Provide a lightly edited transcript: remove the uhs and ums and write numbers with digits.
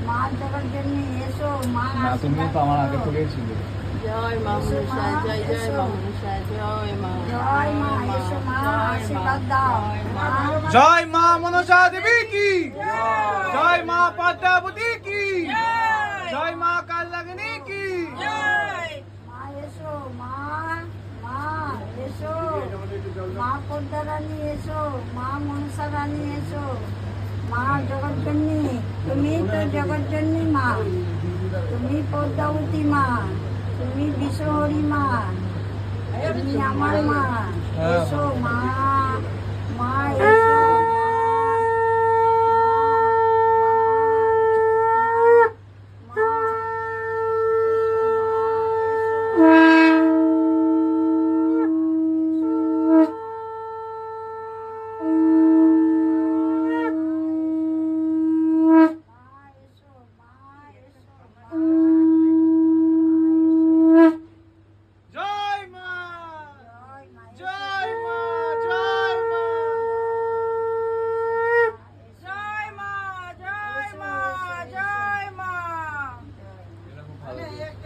মা জগজ্জননী এসো, মা না, তুমিও তো আমার আগে থেকেই ছিলে। জয় মা মনসা, জয় জয় মা মনসা, জয় মা। জয় মা এসো, মা আশীর্বাদ দাও। জয় মা মনসা দেবী কি, জয় মা পদ্মাবতী কি, জয় মা কালনাগিনী কি। মা এসো, মা মা এসো, মা পদ্মা রানী এসো, মা মনসা রানী এসো, মা জগজ্জননী, তুমি তো জগজ্জননী মা, তুমি পদ্মাবতী মা, তুমি বিশ্বহরি মা, তুমি আমার মা। এসো মা, মা এসো।